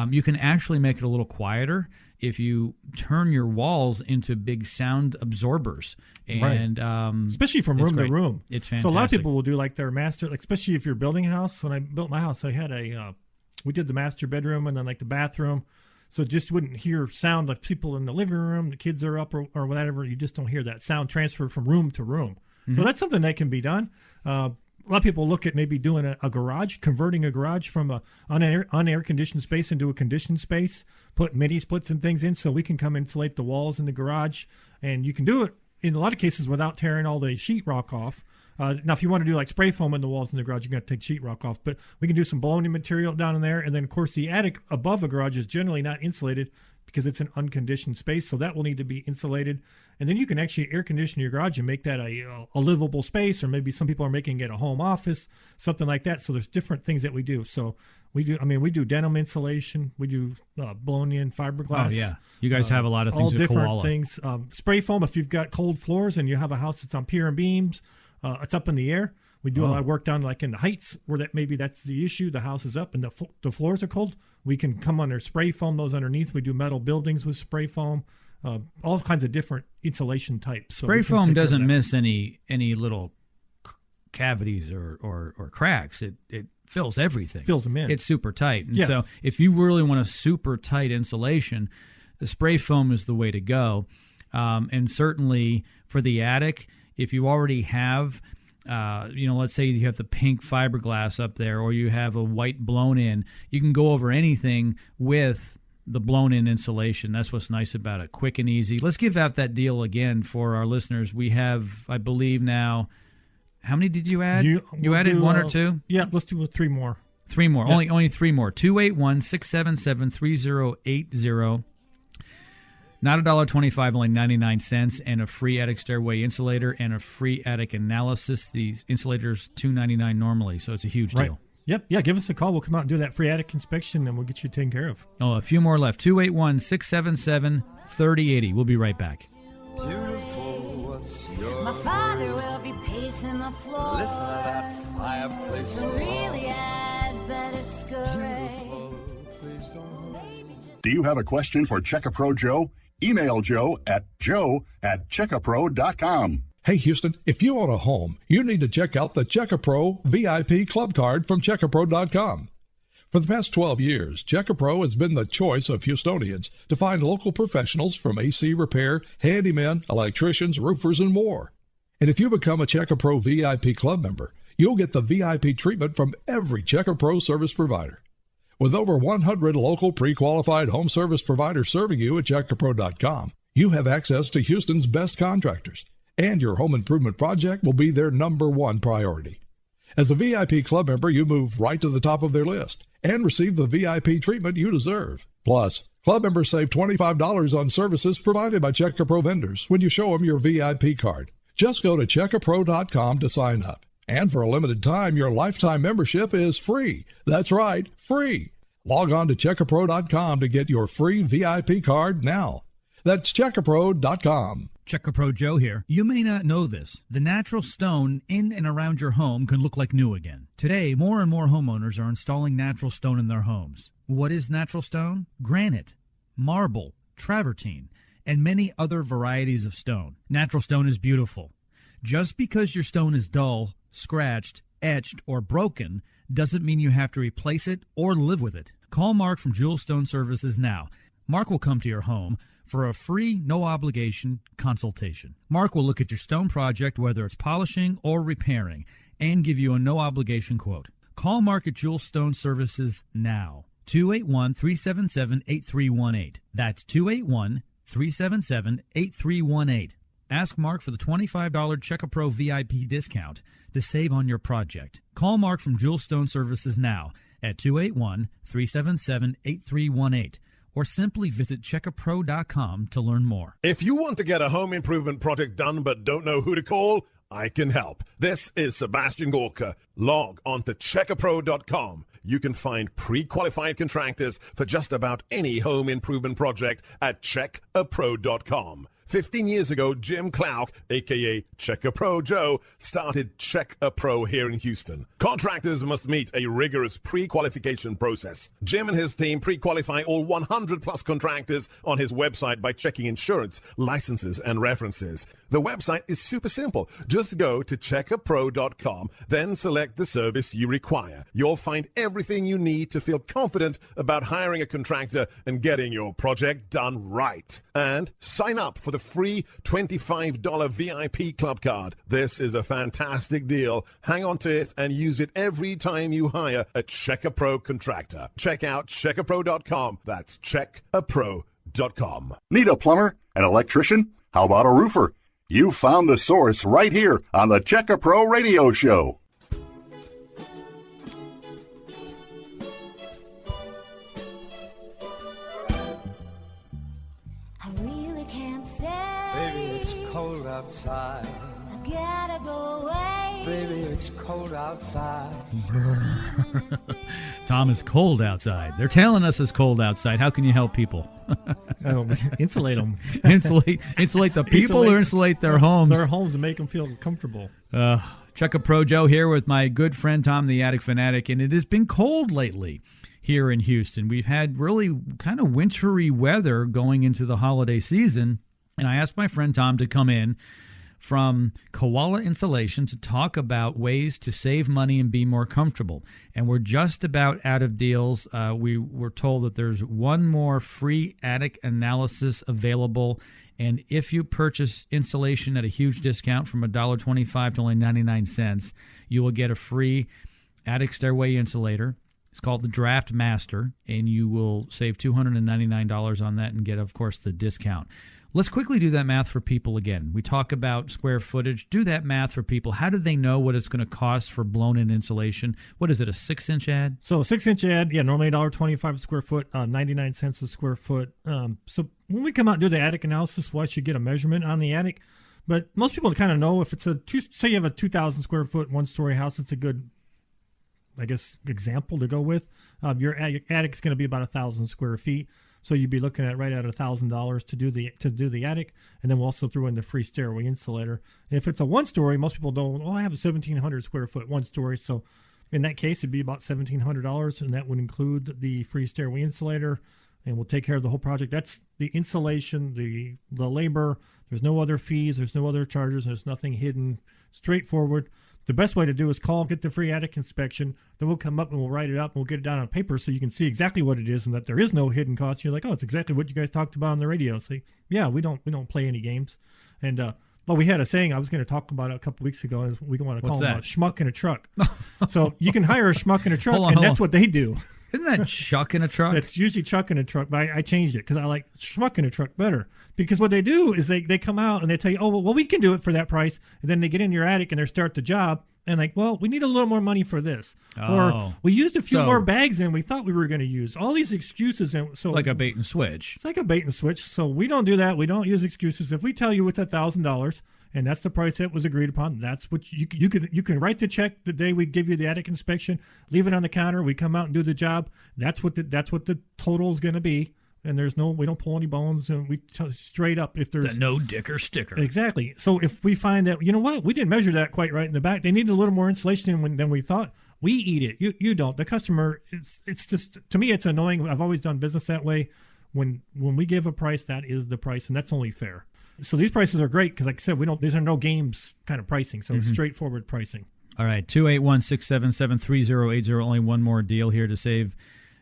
you can actually make it a little quieter if you turn your walls into big sound absorbers. And especially from room to room. It's fantastic. So a lot of people will do like their master, like especially if you're building a house. When I built my house, I had we did the master bedroom and then like the bathroom. So just wouldn't hear sound like people in the living room, the kids are up or whatever. You just don't hear that sound transfer from room to room. Mm-hmm. So that's something that can be done. A lot of people look at maybe doing a garage, converting a garage from an unair-conditioned space into a conditioned space, put mini splits and things in so we can come insulate the walls in the garage. And you can do it in a lot of cases without tearing all the sheetrock off. Now, if you want to do like spray foam in the walls in the garage, you're going to take sheetrock off. But we can do some blown-in material down in there. And then, of course, the attic above a garage is generally not insulated because it's an unconditioned space. So that will need to be insulated. And then you can actually air condition your garage and make that a livable space, or maybe some people are making it a home office, something like that. So there's different things that we do. So we do denim insulation. We do blown in fiberglass. Oh, yeah. You guys have a lot of things all with different Koala. Things. Spray foam, if you've got cold floors and you have a house that's on pier and beams, it's up in the air. We do a lot of work down like in the heights where that's the issue. The house is up and the floors are cold. We can come under spray foam those underneath. We do metal buildings with spray foam, all kinds of different insulation types. So spray foam doesn't miss any little cavities or cracks. It fills everything. Fills them in. It's super tight. And yes. So if you really want a super tight insulation, the spray foam is the way to go. And certainly for the attic, if you already have let's say you have the pink fiberglass up there or you have a white blown in, you can go over anything with the blown in insulation. That's what's nice about it. Quick and easy. Let's give out that deal again for our listeners. We have, I believe now, how many did you add? You added one or two? Yeah, let's do 3 more. 3 more. Yeah. Only 3 more. 281-677-3080. Not $1.25, only 99 cents, and a free attic stairway insulator and a free attic analysis. These insulators $2.99 normally, so it's a huge deal. Yep. Yeah, give us a call. We'll come out and do that free attic inspection, and we'll get you taken care of. Oh, a few more left. 281-677-3080. We'll be right back. My father will be pacing the floor. Listen to that fireplace. So really, I'd better scurry. Please don't. Maybe just Do you have a question for Check-A-Pro Joe? Email Joe at joe@checkapro.com. Hey, Houston, if you own a home, you need to check out the Check-A-Pro VIP Club Card from checkapro.com. For the past 12 years, Check-A-Pro has been the choice of Houstonians to find local professionals from AC repair, handymen, electricians, roofers, and more. And if you become a Check-A-Pro VIP Club member, you'll get the VIP treatment from every Check-A-Pro service provider. With over 100 local pre-qualified home service providers serving you at checkapro.com, you have access to Houston's best contractors, and your home improvement project will be their #1 priority. As a VIP club member, you move right to the top of their list and receive the VIP treatment you deserve. Plus, club members save $25 on services provided by Check-A-Pro vendors when you show them your VIP card. Just go to checkapro.com to sign up. And for a limited time, your lifetime membership is free. That's right, free. Log on to checkapro.com to get your free VIP card now. That's checkapro.com. Check-A-Pro Joe here. You may not know this. The natural stone in and around your home can look like new again. Today, more and more homeowners are installing natural stone in their homes. What is natural stone? Granite, marble, travertine, and many other varieties of stone. Natural stone is beautiful. Just because your stone is dull, scratched, etched, or broken doesn't mean you have to replace it or live with it. Call Mark from Jewel Stone Services now. Mark will come to your home for a free, no-obligation consultation. Mark will look at your stone project, whether it's polishing or repairing, and give you a no-obligation quote. Call Mark at Jewel Stone Services now. 281-377-8318. That's 281-377-8318. Ask Mark for the $25 Check-A-Pro VIP discount to save on your project. Call Mark from Jewel Stone Services now at 281-377-8318. Or simply visit checkapro.com to learn more. If you want to get a home improvement project done but don't know who to call, I can help. This is Sebastian Gorka. Log on to checkapro.com. You can find pre-qualified contractors for just about any home improvement project at checkapro.com. 15 years ago, Jim Clark, a.k.a. Check-A-Pro Joe, started Check-A-Pro here in Houston. Contractors must meet a rigorous pre-qualification process. Jim and his team pre-qualify all 100-plus contractors on his website by checking insurance, licenses, and references. The website is super simple. Just go to checkapro.com, then select the service you require. You'll find everything you need to feel confident about hiring a contractor and getting your project done right. And sign up for the free $25 VIP club card. This is a fantastic deal. Hang on to it and use it every time you hire a Check-A-Pro contractor. Check out checkapro.com. That's checkapro.com. Need a plumber? An electrician? How about a roofer? You found the source right here on the Check-A-Pro Radio Show. Cold outside. I gotta go away. Baby, it's cold outside. Tom, it's cold outside. They're telling us it's cold outside. How can you help people? Insulate them. insulate the people or insulate their homes? Their homes and make them feel comfortable. Check-A-Pro Joe here with my good friend Tom, the Attic Fanatic, and it has been cold lately here in Houston. We've had really kind of wintry weather going into the holiday season. And I asked my friend Tom to come in from Koala Insulation to talk about ways to save money and be more comfortable. And we're just about out of deals. We were told that there's one more free attic analysis available. And if you purchase insulation at a huge discount from $1.25 to only 99 cents, you will get a free attic stairway insulator. It's called the Draft Master, and you will save $299 on that and get, of course, the discount. Let's quickly do that math for people again. We talk about square footage. Do that math for people. How do they know what it's going to cost for blown-in insulation? What is it, a 6-inch ad? So a 6-inch ad, normally $1.25 a square foot, 99 cents a square foot. So when we come out and do the attic analysis, we'll actually get a measurement on the attic. But most people kind of know if it's say you have a 2,000 square foot, one-story house, it's a good, I guess, example to go with. Your attic's going to be about 1,000 square feet. So you'd be looking at right at $1,000 to do the attic, and then we'll also throw in the free stairway insulator. And if it's a one-story, most people don't. I have a 1,700 square foot one-story, so in that case, it'd be about $1,700, and that would include the free stairway insulator, and we'll take care of the whole project. That's the insulation, the labor. There's no other fees. There's no other charges. There's nothing hidden. Straightforward. The best way to do is call, get the free attic inspection. Then we'll come up and we'll write it up and we'll get it down on paper so you can see exactly what it is and that there is no hidden cost. You're like, oh, it's exactly what you guys talked about on the radio. Say, yeah, we don't play any games. And well, we had a saying I was going to talk about it a couple weeks ago. Is we want to call them a schmuck in a truck. So you can hire a schmuck in a truck, and that's what they do. Isn't that chuck in a truck? It's usually chuck in a truck, but I changed it because I like schmuck in a truck better. Because what they do is they come out and they tell you, oh, well, we can do it for that price. And then they get in your attic and they start the job. And like, well, we need a little more money for this. Or we used a few more bags than we thought we were going to use. All these excuses. And so like a bait and switch. It's like a bait and switch. So we don't do that. We don't use excuses. If we tell you it's $1,000 and that's the price that was agreed upon, that's what you can write the check the day we give you the attic inspection, leave it on the counter. We come out and do the job. That's what the total is going to be. And we don't pull any bones, and we tell straight up if there's no dicker sticker. Exactly. So if we find that, you know what, we didn't measure that quite right in the back, they need a little more insulation than we thought. We eat it. You don't. The customer. It's just, to me, it's annoying. I've always done business that way. When we give a price, that is the price, and that's only fair. So these prices are great because, like I said, these are no games kind of pricing. So it's straightforward pricing. All right, 281-677-3080. Only one more deal here to save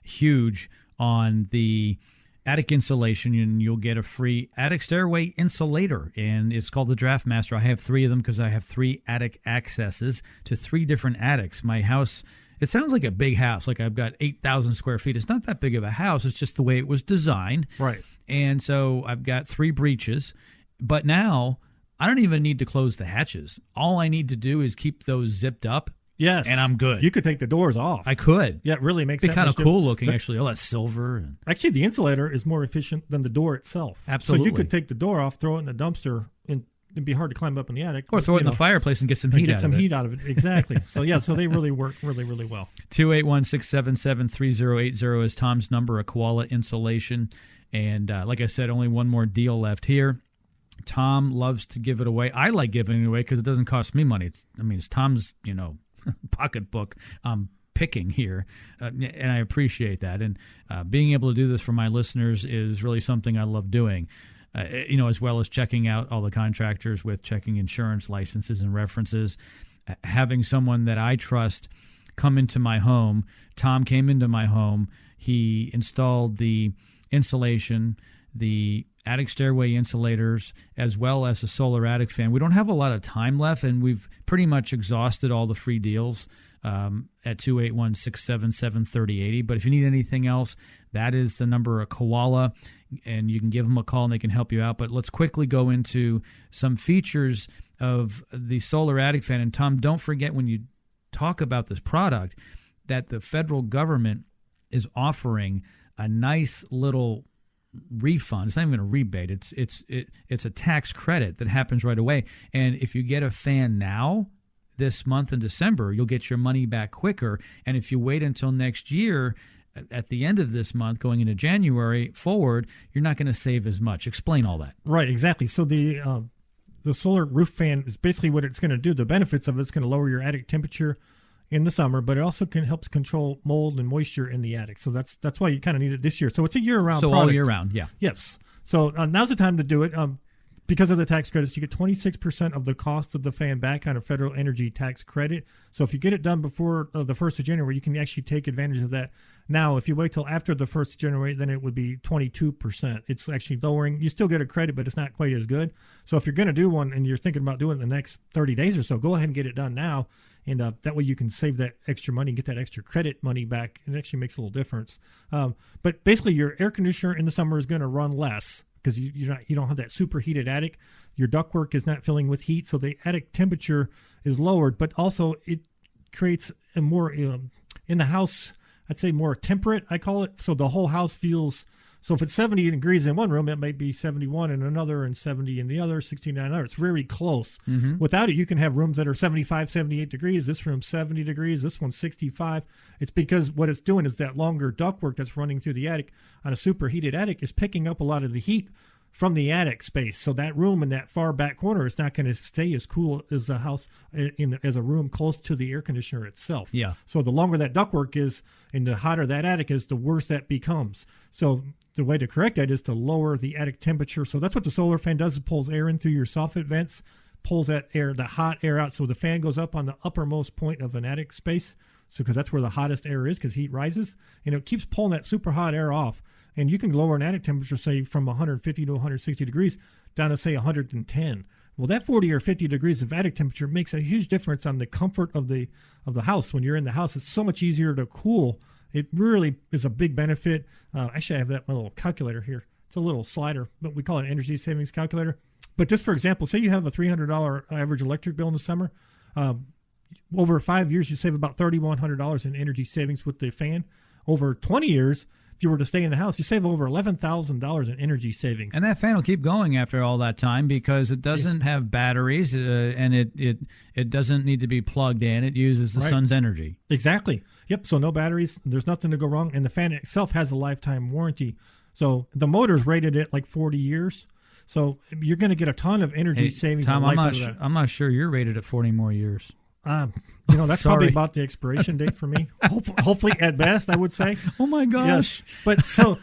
huge on the attic insulation, and you'll get a free attic stairway insulator, and it's called the Draft Master. I have 3 of them because I have 3 attic accesses to 3 different attics. My house, it sounds like a big house, like I've got 8,000 square feet. It's not that big of a house. It's just the way it was designed. Right. And so I've got 3 breaches, but now I don't even need to close the hatches. All I need to do is keep those zipped up. Yes. And I'm good. You could take the doors off. I could. Yeah, it really makes it kind of cool looking, actually. Oh, that's silver. Actually, the insulator is more efficient than the door itself. Absolutely. So you could take the door off, throw it in a dumpster, and it'd be hard to climb up in the attic. Or throw it in the fireplace and get some heat out of it. Heat out of it. Exactly. So, yeah, so they really work really, really well. 281-677-3080 is Tom's number, a Koala Insulation. And like I said, only one more deal left here. Tom loves to give it away. I like giving it away because it doesn't cost me money. It's Tom's, pocketbook picking here, and I appreciate that. And being able to do this for my listeners is really something I love doing, as well as checking out all the contractors with checking insurance licenses and references. Having someone that I trust come into my home. Tom came into my home. He installed the insulation, the attic stairway insulators, as well as a solar attic fan. We don't have a lot of time left, and we've pretty much exhausted all the free deals at 281-677-3080. But if you need anything else, that is the number of Koala, and you can give them a call and they can help you out. But let's quickly go into some features of the solar attic fan. And Tom, don't forget when you talk about this product that the federal government is offering a nice little refund. It's not even a rebate. It's a tax credit that happens right away. And if you get a fan now, this month in December, you'll get your money back quicker. And if you wait until next year, at the end of this month, going into January forward, you're not going to save as much. Explain all that. Right, exactly. So the solar roof fan is basically what it's going to do. The benefits of it's going to lower your attic temperature in the summer, but it also helps control mold and moisture in the attic. So that's why you kind of need it this year. So it's a year-round product. So all year round, yeah. Yes. So now's the time to do it. Because of the tax credits, you get 26% of the cost of the fan back on a federal energy tax credit. So if you get it done before the 1st of January, you can actually take advantage of that. Now, if you wait till after the 1st of January, then it would be 22%. It's actually lowering. You still get a credit, but it's not quite as good. So if you're going to do one and you're thinking about doing it in the next 30 days or so, go ahead and get it done now. And that way you can save that extra money and get that extra credit money back. It actually makes a little difference. But basically, your air conditioner in the summer is going to run less because you don't have that superheated attic. Your ductwork is not filling with heat, so the attic temperature is lowered. But also, it creates a more in the house, I'd say more temperate, I call it. So the whole house feels. So if it's 70 degrees in one room, it might be 71 in another and 70 in the other, 69 in another. It's very close. Mm-hmm. Without it, you can have rooms that are 75, 78 degrees. This room's 70 degrees. This one's 65. It's because what it's doing is that longer ductwork that's running through the attic on a superheated attic is picking up a lot of the heat from the attic space. So that room in that far back corner is not going to stay as cool as the house as a room close to the air conditioner itself. Yeah. So the longer that ductwork is and the hotter that attic is, the worse that becomes. So the way to correct that is to lower the attic temperature. So that's what the solar fan does. It pulls air in through your soffit vents, pulls that air, the hot air out. So the fan goes up on the uppermost point of an attic space. So because that's where the hottest air is, because heat rises, and it keeps pulling that super hot air off. And you can lower an attic temperature, say from 150 to 160 degrees down to say 110. Well, that 40 or 50 degrees of attic temperature makes a huge difference on the comfort of the house. When you're in the house, it's so much easier to cool. It really is a big benefit. Actually, I have that little calculator here. It's a little slider, but we call it an energy savings calculator. But just for example, say you have a $300 average electric bill in the summer. Over 5 years, you save about $3,100 in energy savings with the fan. Over 20 years, if you were to stay in the house, you save over $11,000 in energy savings. And that fan will keep going after all that time because it doesn't have batteries and it doesn't need to be plugged in. It uses the sun's energy. Exactly. Yep. So no batteries. There's nothing to go wrong. And the fan itself has a lifetime warranty. So the motor's rated at like 40 years. So you're going to get a ton of energy savings. Tom, I'm not sure you're rated at 40 more years. That's probably about the expiration date for me. Hopefully, at best, I would say. Oh my gosh! Yes, but so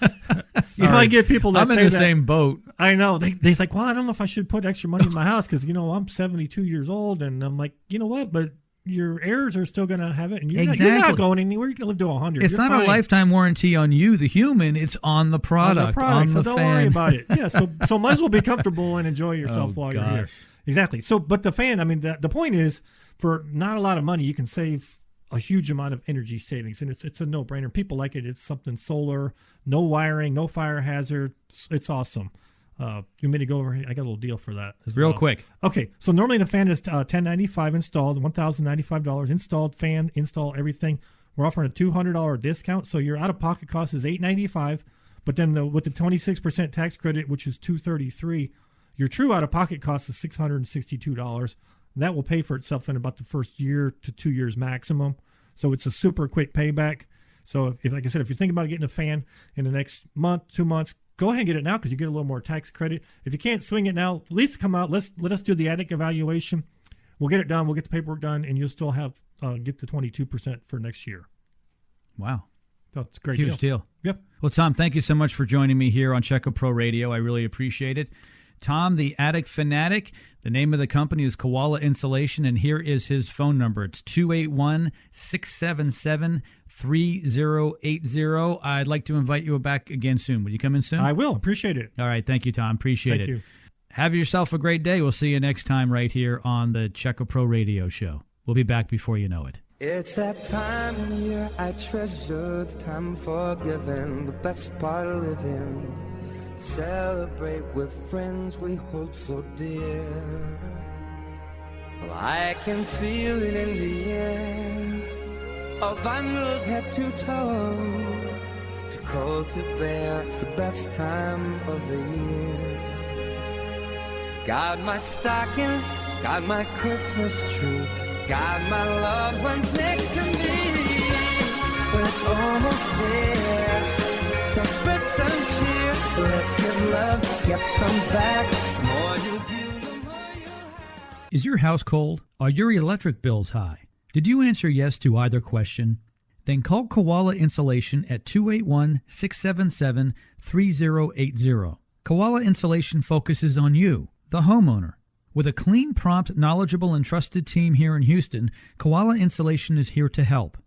I get people that I'm in the same boat. I know they're like, well, I don't know if I should put extra money in my house because I'm 72 years old, and I'm like, you know what? But your heirs are still going to have it, and you're not going anywhere. You're going to live to 100. It's not a lifetime warranty on you, the human. It's on the product, on so the don't fan. worry about it. Yeah, so might as well be comfortable and enjoy yourself while you're here. Exactly. So, but the fan, I mean, the point is, for not a lot of money, you can save a huge amount of energy savings, and it's a no-brainer. People like it. It's something solar, no wiring, no fire hazard. It's awesome. You may to go over here. I got a little deal for that real quick. Okay, so normally the fan is $1,095 installed, $1,095 installed fan, install everything. We're offering a $200 discount, so your out-of-pocket cost is $895, but then with the 26% tax credit, which is $233, your true out-of-pocket cost is $662. That will pay for itself in about the first year to 2 years maximum. So it's a super quick payback. So if like I said, if you're thinking about getting a fan in the next month, 2 months, go ahead and get it now because you get a little more tax credit. If you can't swing it now, at least come out. Let us do the attic evaluation. We'll get it done. We'll get the paperwork done, and you'll still have get the 22% for next year. Wow. So it's a great Huge deal. Yep. Well, Tom, thank you so much for joining me here on Check Up Pro Radio. I really appreciate it. Tom, the Attic Fanatic. The name of the company is Koala Insulation, and here is his phone number. It's 281-677-3080. I'd like to invite you back again soon. Will you come in soon? I will. Appreciate it. All right. Thank you, Tom. Appreciate it. Thank you. Have yourself a great day. We'll see you next time right here on the Check Up Pro Radio Show. We'll be back before you know it. It's that time of year I treasure, the time for giving, the best part of living. Celebrate with friends we hold so dear. Well, I can feel it in the air, all bundled head to toe, too cold to bear, it's the best time of the year. Got my stocking, got my Christmas tree, got my loved ones next to me, but it's almost there. So spread some cheer, let's give love, get some back. The more you give, the more you have. Is your house cold? Are your electric bills high? Did you answer yes to either question? Then call Koala Insulation at 281-677-3080. Koala Insulation focuses on you, the homeowner. With a clean, prompt, knowledgeable, and trusted team here in Houston, Koala Insulation is here to help.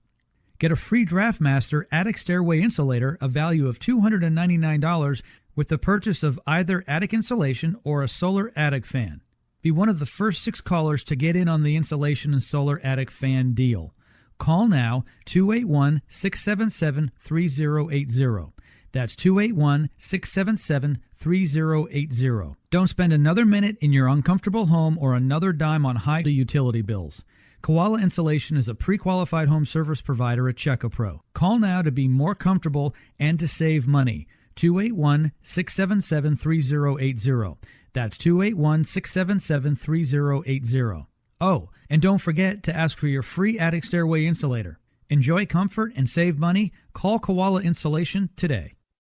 Get a free DraftMaster attic stairway insulator, a value of $299, with the purchase of either attic insulation or a solar attic fan. Be one of the first 6 callers to get in on the insulation and solar attic fan deal. Call now, 281-677-3080. That's 281-677-3080. Don't spend another minute in your uncomfortable home or another dime on high utility bills. Koala Insulation is a pre-qualified home service provider at Check-A-Pro. Call now to be more comfortable and to save money. 281-677-3080. That's 281-677-3080. Oh, and don't forget to ask for your free attic stairway insulator. Enjoy comfort and save money. Call Koala Insulation today.